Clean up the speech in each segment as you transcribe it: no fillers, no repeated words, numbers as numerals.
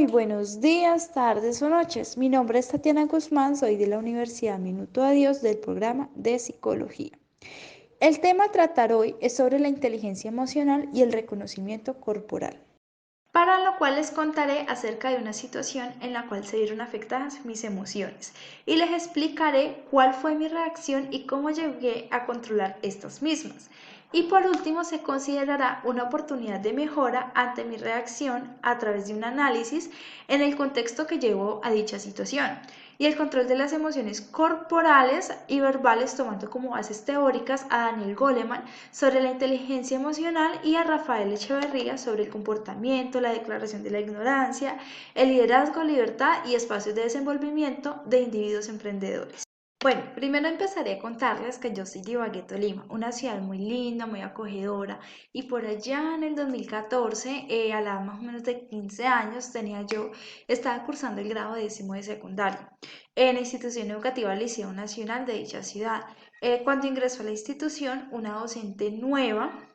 Muy buenos días, tardes o noches. Mi nombre es Tatiana Guzmán, soy de la Universidad Minuto a Dios del programa de Psicología. El tema a tratar hoy es sobre la inteligencia emocional y el reconocimiento corporal, para lo cual les contaré acerca de una situación en la cual se vieron afectadas mis emociones y les explicaré cuál fue mi reacción y cómo llegué a controlar estas mismas. Y por último, se considerará una oportunidad de mejora ante mi reacción a través de un análisis en el contexto que llevó a dicha situación y el control de las emociones corporales y verbales, tomando como bases teóricas a Daniel Goleman sobre la inteligencia emocional y a Rafael Echeverría sobre el comportamiento, la declaración de la ignorancia, el liderazgo, libertad y espacios de desenvolvimiento de individuos emprendedores. Bueno, primero empezaré a contarles que yo soy de Ibagué, Tolima, una ciudad muy linda, muy acogedora, y por allá en el 2014, a la edad más o menos de 15 años, estaba cursando el grado 10º de secundaria en la institución educativa Liceo Nacional de dicha ciudad. Cuando ingresó a la institución, una docente nueva,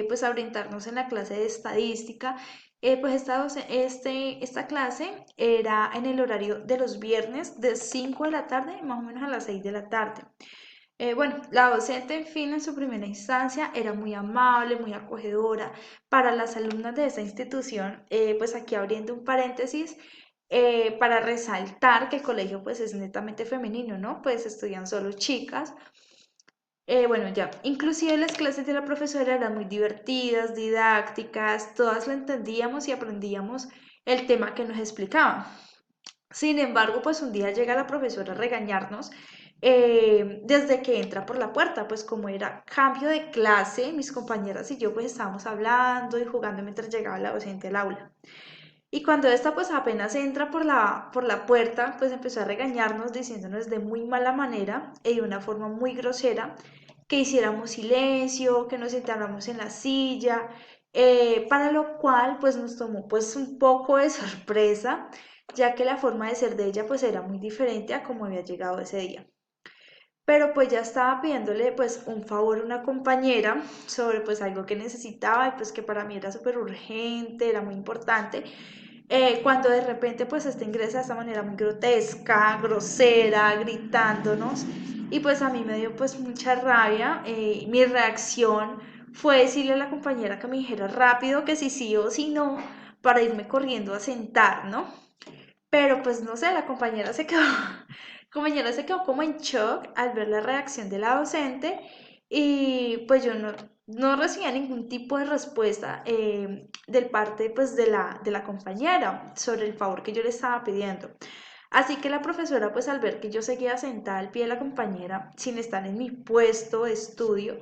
pues a orientarnos en la clase de estadística, pues esta clase era en el horario de los viernes de 5 de la tarde, más o menos a las 6 de la tarde. Bueno, la docente, en fin, en su primera instancia era muy amable, muy acogedora para las alumnas de esta institución. Pues aquí abriendo un paréntesis, para resaltar que el colegio pues es netamente femenino, ¿no? Pues estudian solo chicas. Bueno, ya, inclusive las clases de la profesora eran muy divertidas, didácticas, todas lo entendíamos y aprendíamos el tema que nos explicaban. Sin embargo, pues un día llega la profesora a regañarnos desde que entra por la puerta, pues como era cambio de clase, mis compañeras y yo pues estábamos hablando y jugando mientras llegaba la docente al aula. Y cuando esta pues apenas entra por la puerta, pues empezó a regañarnos diciéndonos de muy mala manera y de una forma muy grosera que hiciéramos silencio, que nos sentáramos en la silla, para lo cual pues nos tomó pues un poco de sorpresa, ya que la forma de ser de ella pues era muy diferente a como había llegado ese día. Pero pues ya estaba pidiéndole pues un favor a una compañera sobre pues algo que necesitaba y pues que para mí era súper urgente, era muy importante. Cuando de repente pues este ingresa de esta manera muy grotesca, grosera, gritándonos, y pues a mí me dio pues mucha rabia. Mi reacción fue decirle a la compañera que me dijera rápido que si sí o si no, para irme corriendo a sentar, ¿no? Pero pues no sé, la compañera se quedó, compañera se quedó como en shock al ver la reacción de la docente, y pues yo no recibía ningún tipo de respuesta del parte pues de la compañera sobre el favor que yo le estaba pidiendo. Así que la profesora, pues al ver que yo seguía sentada al pie de la compañera sin estar en mi puesto de estudio,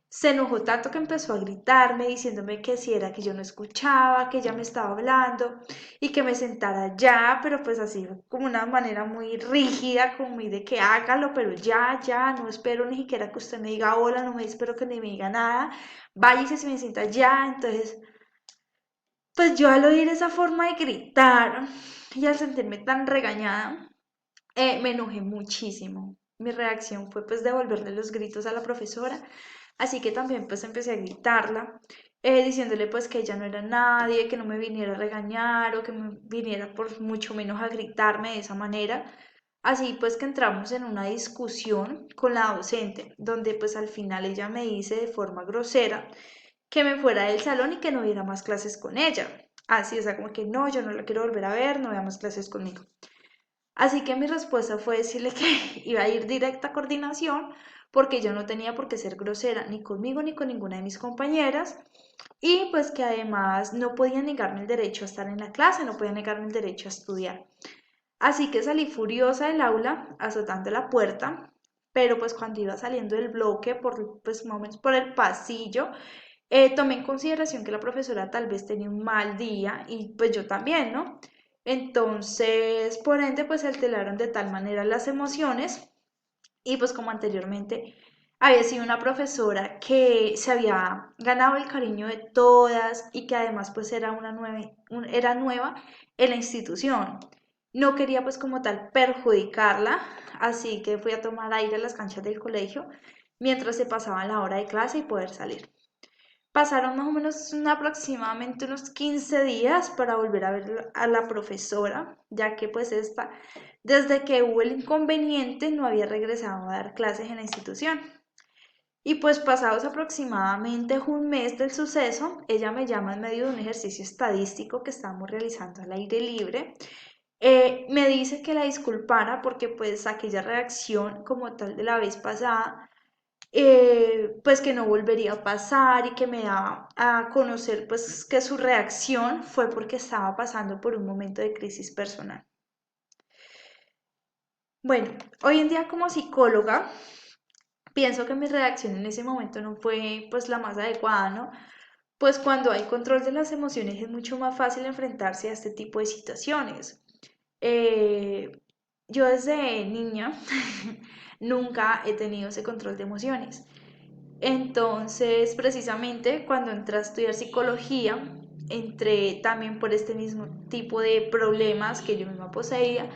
se enojó tanto que empezó a gritarme diciéndome que si era que yo no escuchaba, que ella me estaba hablando y que me sentara ya, pero pues así como una manera muy rígida, como muy de que hágalo, pero ya, no espero ni siquiera que usted me diga hola, no me espero que ni me diga nada, váyase si me sienta ya. Entonces, pues yo al oír esa forma de gritar y al sentirme tan regañada, me enojé muchísimo. Mi reacción fue pues devolverle los gritos a la profesora, así que también pues empecé a gritarla, diciéndole pues que ella no era nadie, que no me viniera a regañar o que me viniera por mucho menos a gritarme de esa manera. Así pues que entramos en una discusión con la docente, donde pues al final ella me dice de forma grosera que me fuera del salón y que no hubiera más clases con ella. Así, o sea, como que no, yo no la quiero volver a ver, no vea más clases conmigo. Así que mi respuesta fue decirle que iba a ir directa a coordinación porque yo no tenía por qué ser grosera ni conmigo ni con ninguna de mis compañeras, y pues que además no podía negarme el derecho a estar en la clase, no podía negarme el derecho a estudiar. Así que salí furiosa del aula, azotando la puerta, pero pues cuando iba saliendo del bloque, pues más o menos por el pasillo, tomé en consideración que la profesora tal vez tenía un mal día y pues yo también, ¿no? Entonces, por ende, pues se alteraron de tal manera las emociones, y pues como anteriormente había sido una profesora que se había ganado el cariño de todas y que además pues era nueva en la institución. No quería pues como tal perjudicarla, así que fui a tomar aire a las canchas del colegio mientras se pasaba la hora de clase y poder salir. Pasaron más o menos aproximadamente unos 15 días para volver a ver a la profesora, ya que pues esta, desde que hubo el inconveniente, no había regresado a dar clases en la institución. Y pues pasados aproximadamente un mes del suceso, ella me llama en medio de un ejercicio estadístico que estábamos realizando al aire libre. Me dice que la disculpara porque pues aquella reacción como tal de la vez pasada, pues que no volvería a pasar y que me da a conocer pues que su reacción fue porque estaba pasando por un momento de crisis personal. Bueno, hoy en día como psicóloga pienso que mi reacción en ese momento no fue pues la más adecuada, ¿no? Pues cuando hay control de las emociones es mucho más fácil enfrentarse a este tipo de situaciones. Eh, yo desde niña nunca he tenido ese control de emociones. Entonces, precisamente cuando entré a estudiar psicología, entré también por este mismo tipo de problemas que yo misma poseía,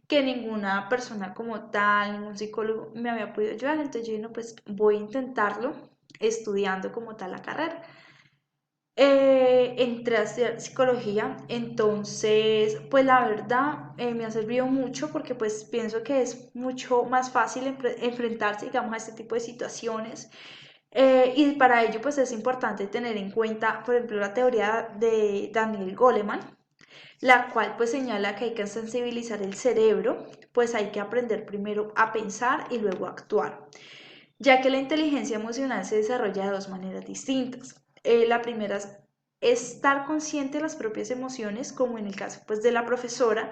que ninguna persona como tal, ningún psicólogo me había podido ayudar. Entonces yo dije, no, pues voy a intentarlo estudiando como tal la carrera. Entré a estudiar psicología, entonces pues la verdad me ha servido mucho porque pues pienso que es mucho más fácil enfrentarse, digamos, a este tipo de situaciones. Y para ello pues es importante tener en cuenta, por ejemplo, la teoría de Daniel Goleman, la cual pues señala que hay que sensibilizar el cerebro, pues hay que aprender primero a pensar y luego a actuar, ya que la inteligencia emocional se desarrolla de dos maneras distintas. La primera es estar consciente de las propias emociones, como en el caso pues de la profesora.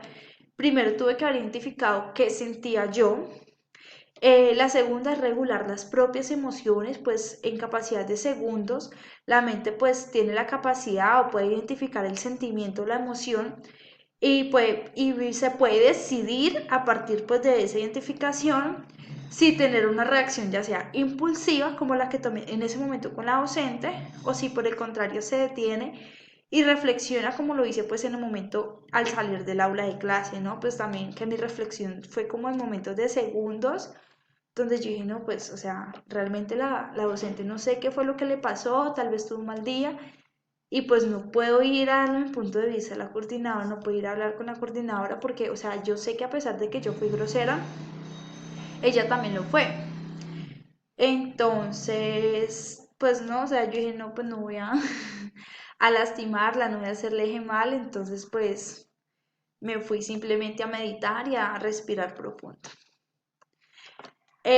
Primero tuve que haber identificado qué sentía yo. La segunda es regular las propias emociones, pues en capacidad de segundos la mente pues tiene la capacidad o puede identificar el sentimiento o la emoción y se puede decidir a partir pues de esa identificación si tener una reacción ya sea impulsiva como la que tomé en ese momento con la docente o si por el contrario se detiene y reflexiona como lo hice pues en el momento al salir del aula de clase, ¿no? Pues también que mi reflexión fue como en momentos de segundos donde yo dije, no, pues, o sea, realmente la docente no sé qué fue lo que le pasó, tal vez tuvo un mal día, y pues no puedo ir a darle mi punto de vista a la coordinadora, no puedo ir a hablar con la coordinadora porque, o sea, yo sé que a pesar de que yo fui grosera, ella también lo fue. Entonces, pues no, o sea, yo dije, no, pues no voy a, a lastimarla, no voy a hacerle eje mal, entonces pues me fui simplemente a meditar y a respirar profundo.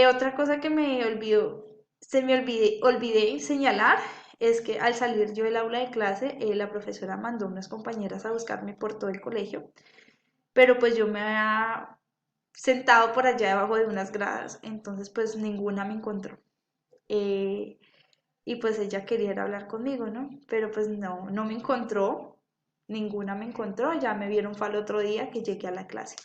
Otra cosa que me olvidó, olvidé señalar es que al salir yo del aula de clase, la profesora mandó unas compañeras a buscarme por todo el colegio, pero pues yo me había sentado por allá debajo de unas gradas, entonces pues ninguna me encontró. Eh, y pues ella quería ir a hablar conmigo, ¿no? Pero pues no, no me encontró, ninguna me encontró, ya me vieron fue al otro día que llegué a la clase.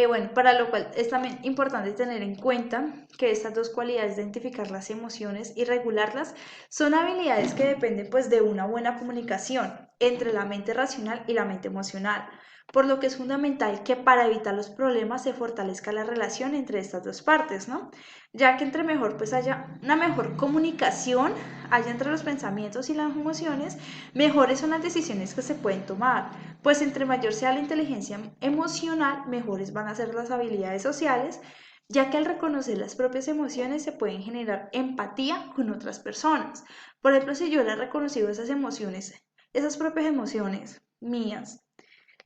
Bueno, para lo cual es también importante tener en cuenta que estas dos cualidades de identificar las emociones y regularlas son habilidades que dependen pues de una buena comunicación entre la mente racional y la mente emocional, por lo que es fundamental que para evitar los problemas se fortalezca la relación entre estas dos partes, ¿no? Ya que entre mejor pues haya una mejor comunicación, haya entre los pensamientos y las emociones, mejores son las decisiones que se pueden tomar, pues entre mayor sea la inteligencia emocional, mejores van a ser las habilidades sociales, ya que al reconocer las propias emociones se pueden generar empatía con otras personas. Por ejemplo, si yo hubiera reconocido esas emociones, esas propias emociones mías,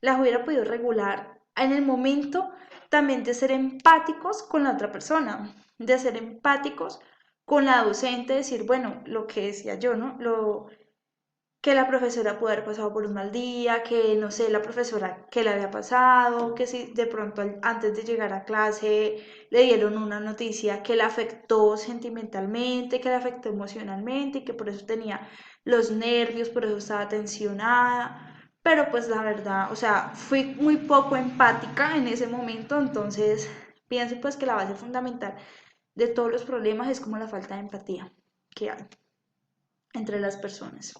las hubiera podido regular en el momento también de ser empáticos con la otra persona, de ser empáticos con la docente, decir, bueno, lo que decía yo, ¿no? Que la profesora pudo haber pasado por un mal día, que no sé, la profesora qué le había pasado, que si de pronto antes de llegar a clase le dieron una noticia que la afectó sentimentalmente, que la afectó emocionalmente y que por eso tenía los nervios, por eso estaba tensionada. Pero pues la verdad, o sea, fui muy poco empática en ese momento, entonces pienso pues que la base fundamental de todos los problemas es como la falta de empatía que hay entre las personas.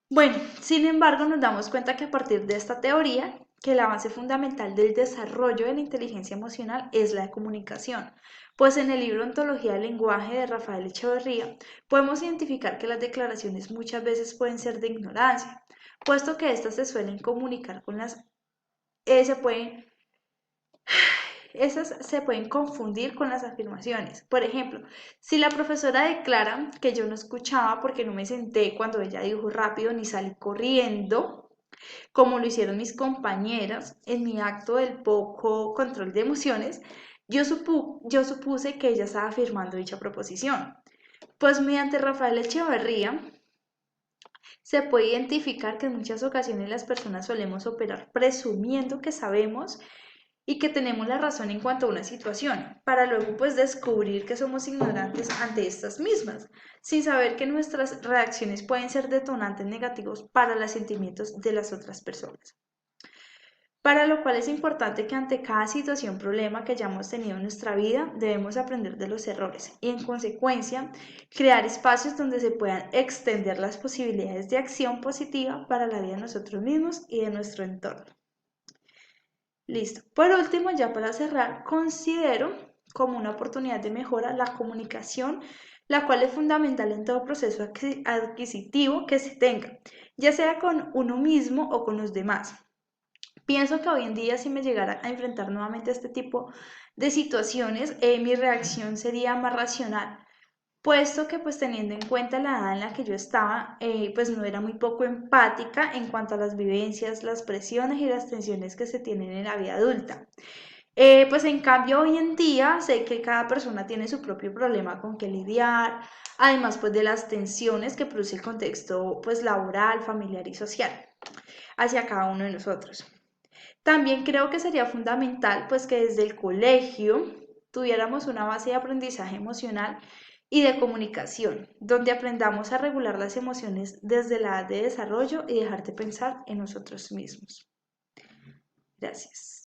Bueno, sin embargo, nos damos cuenta que a partir de esta teoría que la base fundamental del desarrollo de la inteligencia emocional es la comunicación, pues en el libro Ontología del lenguaje de Rafael Echeverría podemos identificar que las declaraciones muchas veces pueden ser de ignorancia, puesto que éstas se suelen comunicar con las, se pueden esas se pueden confundir con las afirmaciones. Por ejemplo, si la profesora declara que yo no escuchaba porque no me senté cuando ella dijo rápido ni salí corriendo, como lo hicieron mis compañeras en mi acto del poco control de emociones, yo supuse que ella estaba afirmando dicha proposición. Pues mediante Rafael Echeverría se puede identificar que en muchas ocasiones las personas solemos operar presumiendo que sabemos y que tenemos la razón en cuanto a una situación, para luego pues descubrir que somos ignorantes ante estas mismas, sin saber que nuestras reacciones pueden ser detonantes negativos para los sentimientos de las otras personas. Para lo cual es importante que ante cada situación, problema que hayamos tenido en nuestra vida, debemos aprender de los errores y en consecuencia crear espacios donde se puedan extender las posibilidades de acción positiva para la vida de nosotros mismos y de nuestro entorno. Listo. Por último, ya para cerrar, considero como una oportunidad de mejora la comunicación, la cual es fundamental en todo proceso adquisitivo que se tenga, ya sea con uno mismo o con los demás. Pienso que hoy en día si me llegara a enfrentar nuevamente a este tipo de situaciones, mi reacción sería más racional, puesto que pues teniendo en cuenta la edad en la que yo estaba, pues no era muy poco empática en cuanto a las vivencias, las presiones y las tensiones que se tienen en la vida adulta. Pues en cambio hoy en día sé que cada persona tiene su propio problema con que lidiar, además pues de las tensiones que produce el contexto pues laboral, familiar y social hacia cada uno de nosotros. También creo que sería fundamental pues que desde el colegio tuviéramos una base de aprendizaje emocional y de comunicación, donde aprendamos a regular las emociones desde la edad de desarrollo y dejar de pensar en nosotros mismos. Gracias.